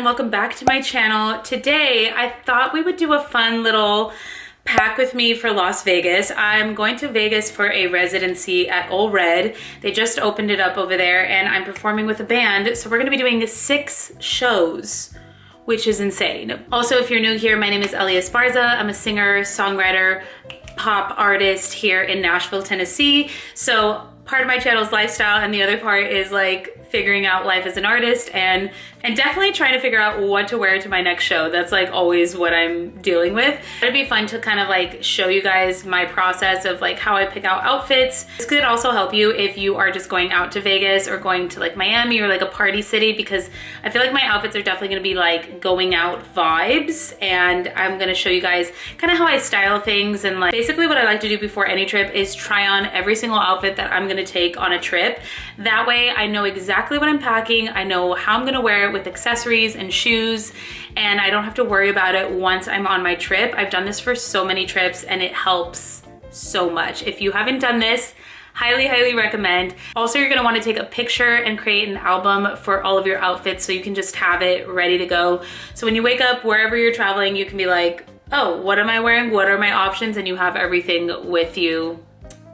and welcome back to my channel. Today I thought we would do a fun little pack with me for Las Vegas. I'm going to Vegas for a residency at Ole Red. They just opened it up over there and I'm performing with a band. So we're gonna be doing 6 shows, which is insane. Also, if you're new here, my name is Elia Esparza. I'm a singer, songwriter, pop artist here in Nashville, Tennessee. So part of my channel is lifestyle and the other part is like figuring out life as an artist and definitely trying to figure out what to wear to my next show. That's like always what I'm dealing with. It'd be fun to kind of like show you guys my process of like how I pick out outfits. This could also help you if you are just going out to Vegas or going to like Miami or like a party city, because I feel like my outfits are definitely gonna be like going out vibes, and I'm gonna show you guys kind of how I style things. And like basically what I like to do before any trip is try on every single outfit that I'm gonna take on a trip. That way I know exactly what I'm packing, I know how I'm gonna wear it with accessories and shoes, and I don't have to worry about it once I'm on my trip. I've done this for so many trips and it helps so much. If you haven't done this, highly recommend. Also, you're gonna wanna take a picture and create an album for all of your outfits so you can just have it ready to go. So when you wake up, wherever you're traveling, you can be like, oh, what am I wearing? What are my options? And you have everything with you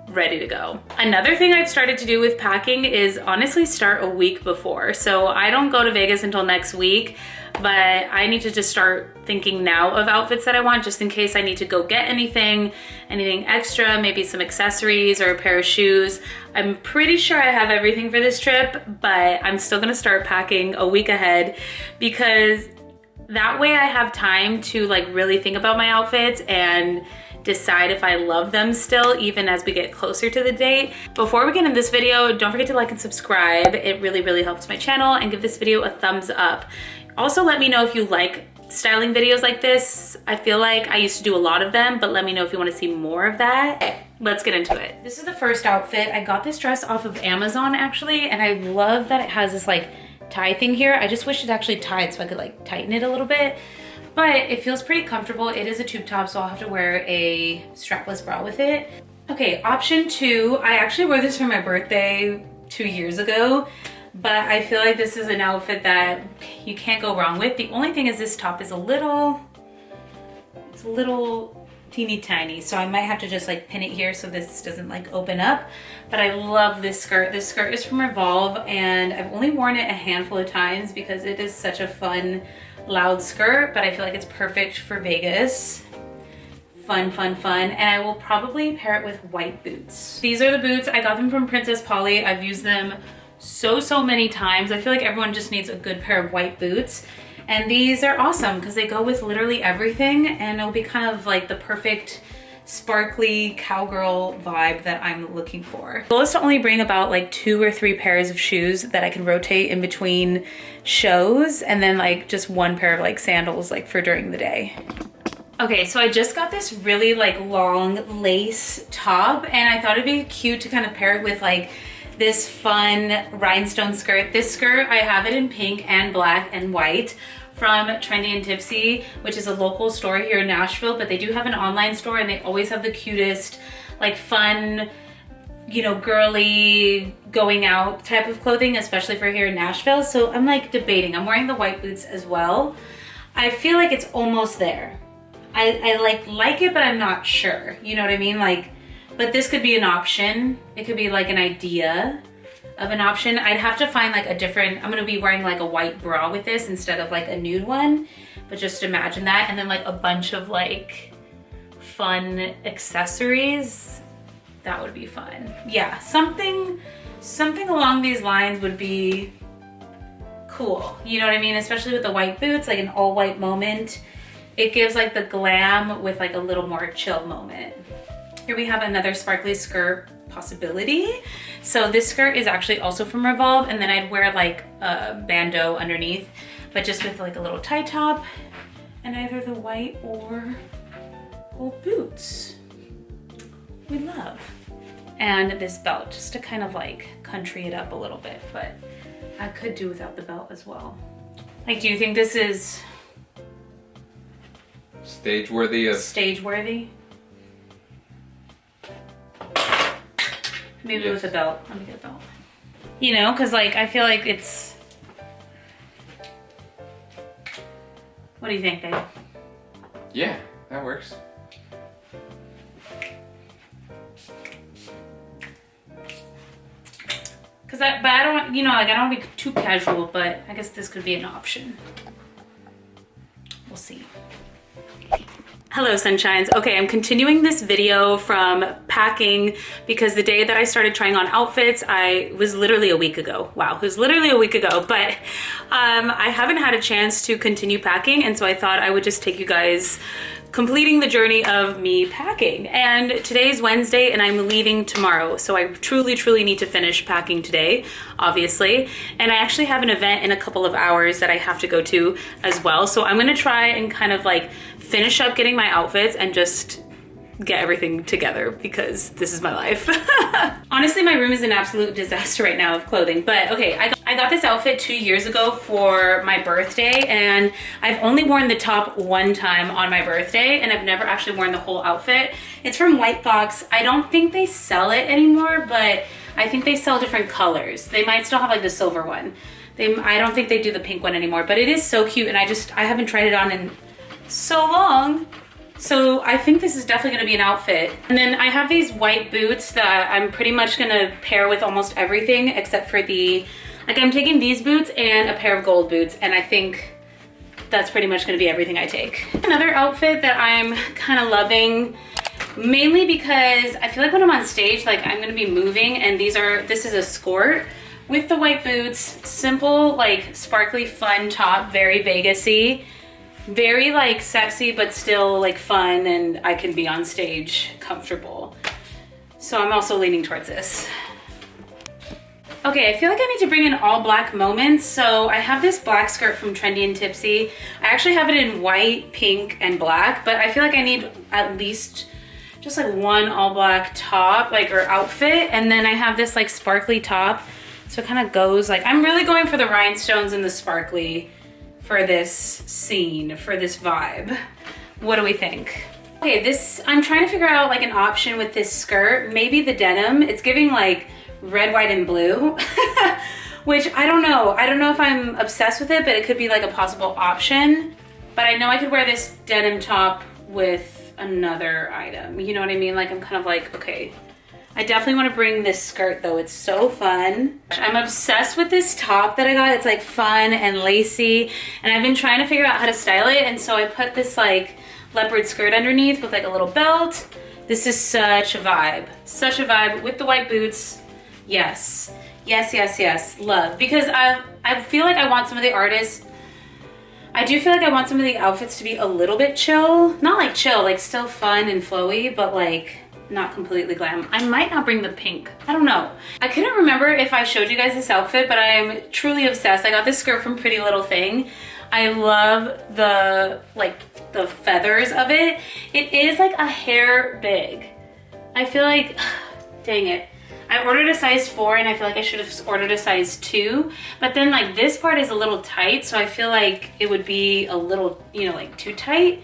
ready to go. Another thing I've started to do with packing is honestly start a week before. So I don't go to Vegas until next week, but I need to just start thinking now of outfits that I want, just in case I need to go get anything extra, maybe some accessories or a pair of shoes. I'm pretty sure I have everything for this trip, but I'm still gonna start packing a week ahead, because that way I have time to like really think about my outfits and decide if I love them still, even as we get closer to the date. Before we get in this video, don't forget to like and subscribe. It really helps my channel, and give this video a thumbs up. Also, let me know if you like styling videos like this. I feel like I used to do a lot of them, but let me know if you want to see more of that. Okay, let's get into it. This is the first outfit. I got this dress off of Amazon actually, and I love that it has this like tie thing here. I just wish it actually tied so I could like tighten it a little bit. But it feels pretty comfortable. It is a tube top, so I'll have to wear a strapless bra with it. Okay, option 2. I actually wore this for my birthday 2 years ago, but I feel like this is an outfit that you can't go wrong with. The only thing is this top is it's a little teeny tiny, so I might have to just like pin it here so this doesn't like open up. But I love this skirt. This skirt is from Revolve, and I've only worn it a handful of times because it is such a fun, loud skirt, but I feel like it's perfect for Vegas. Fun. And I will probably pair it with white boots. These are the boots. I got them from Princess Polly. I've used them so many times. I feel like everyone just needs a good pair of white boots. And these are awesome because they go with literally everything, and it'll be kind of like the perfect sparkly cowgirl vibe that I'm looking for. The goal is to only bring about like 2 or 3 pairs of shoes that I can rotate in between shows, and then like just 1 pair of like sandals like for during the day. Okay, so I just got this really like long lace top, and I thought it'd be cute to kind of pair it with like this fun rhinestone skirt. This skirt, I have it in pink and black and white from Trendy and Tipsy, which is a local store here in Nashville, but they do have an online store, and they always have the cutest, like fun, you know, girly going out type of clothing, especially for here in Nashville. So I'm like debating. I'm wearing the white boots as well. I feel like it's almost there. I like it, but I'm not sure. You know what I mean? Like, but this could be an option. It could be like an idea of an option. I'd have to find like a different, I'm gonna be wearing like a white bra with this instead of like a nude one, but just imagine that. And then like a bunch of like fun accessories. That would be fun. Yeah, something along these lines would be cool. You know what I mean? Especially with the white boots, like an all white moment. It gives like the glam with like a little more chill moment. Here we have another sparkly skirt possibility. So this skirt is actually also from Revolve, and then I'd wear like a bandeau underneath, but just with like a little tie top and either the white or gold boots. We love. And this belt, just to kind of like country it up a little bit, but I could do without the belt as well. Like, do you think this is stage worthy? Stage worthy? Maybe yes. with a belt. Let me get a belt. You know, because like I feel like What do you think, babe? Yeah, that works. But I don't, you know, like I don't want to be too casual, but I guess this could be an option. We'll see. Hello, sunshines. Okay, I'm continuing this video from packing because the day that I started trying on outfits, I was literally a week ago. Wow, it was literally a week ago, but I haven't had a chance to continue packing, and so I thought I would just take you guys completing the journey of me packing. And today's Wednesday and I'm leaving tomorrow. So I truly need to finish packing today, obviously. And I actually have an event in a couple of hours that I have to go to as well. So I'm gonna try and kind of like finish up getting my outfits and just get everything together because this is my life. Honestly, my room is an absolute disaster right now of clothing, but okay, I got this outfit 2 years ago for my birthday, and I've only worn the top one time on my birthday, and I've never actually worn the whole outfit. It's from White Box. I don't think they sell it anymore, but I think they sell different colors. They might still have like the silver one. I don't think they do the pink one anymore, but it is so cute, and I haven't tried it on in so long. So I think this is definitely gonna be an outfit. And then I have these white boots that I'm pretty much gonna pair with almost everything except for I'm taking these boots and a pair of gold boots, and I think that's pretty much gonna be everything I take. Another outfit that I'm kind of loving, mainly because I feel like when I'm on stage, like I'm gonna be moving, and this is a skirt with the white boots, simple, like sparkly, fun top, very Vegas-y. Very like sexy, but still like fun, and I can be on stage comfortable. So I'm also leaning towards this. Okay, I feel like I need to bring in all black moments. So I have this black skirt from Trendy and Tipsy. I actually have it in white, pink, and black, but I feel like I need at least just like one all black top, or outfit. And then I have this like sparkly top. So it kind of goes like, I'm really going for the rhinestones and the sparkly for this scene, for this vibe. What do we think? Okay, I'm trying to figure out like an option with this skirt. Maybe the denim. It's giving like red, white, and blue, which I don't know. I don't know if I'm obsessed with it, but it could be like a possible option. But I know I could wear this denim top with another item. You know what I mean? Like I'm kind of like, okay. I definitely want to bring this skirt though. It's so fun. I'm obsessed with this top that I got. It's like fun and lacy, and I've been trying to figure out how to style it, and so I put this like leopard skirt underneath with like a little belt. This is such a vibe. Such a vibe with the white boots. Yes. Yes. Love. Because I feel like I want some of the artists, I do feel like I want some of the outfits to be a little bit chill. Not like chill, like still fun and flowy, but like not completely glam. I might not bring the pink. I don't know. I couldn't remember if I showed you guys this outfit, but I am truly obsessed. I got this skirt from Pretty Little Thing. I love the feathers of it. It is like a hair big. I feel like, dang it. I ordered a size 4 and I feel like I should have ordered a size 2, but then like this part is a little tight, so I feel like it would be a little, like too tight.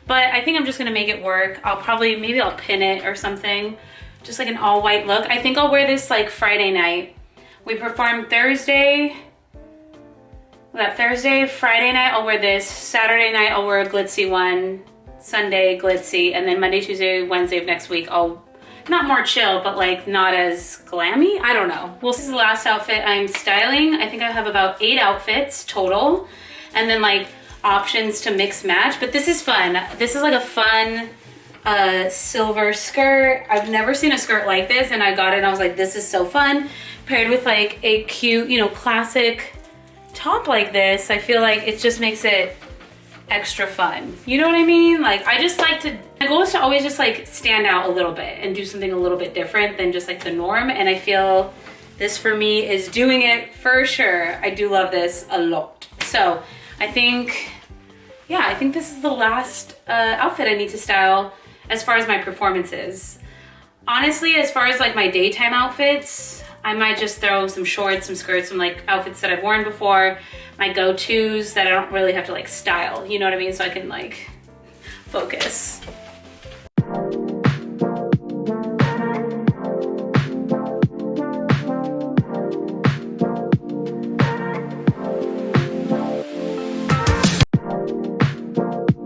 But I think I'm just gonna make it work. Maybe I'll pin it or something. Just like an all white look. I think I'll wear this like Friday night. We perform Thursday. Friday night I'll wear this. Saturday night I'll wear a glitzy one. Sunday glitzy. And then Monday, Tuesday, Wednesday of next week I'll, not more chill, but like not as glammy. I don't know. Well, this is the last outfit I'm styling. I think I have about 8 outfits total. And then like options to mix match, but this is fun. This is like a fun silver skirt. I've never seen a skirt like this, and I got it and I was like, this is so fun. Paired with like a cute, classic top like this, I feel like it just makes it extra fun. You know what I mean? Like I just like to, my goal is to always just like stand out a little bit and do something a little bit different than just like the norm, and I feel this for me is doing it for sure. I do love this a lot. So I think this is the last outfit I need to style as far as my performances. Honestly, as far as like my daytime outfits, I might just throw some shorts, some skirts, some like outfits that I've worn before, my go-tos that I don't really have to like style, you know what I mean? So I can like focus.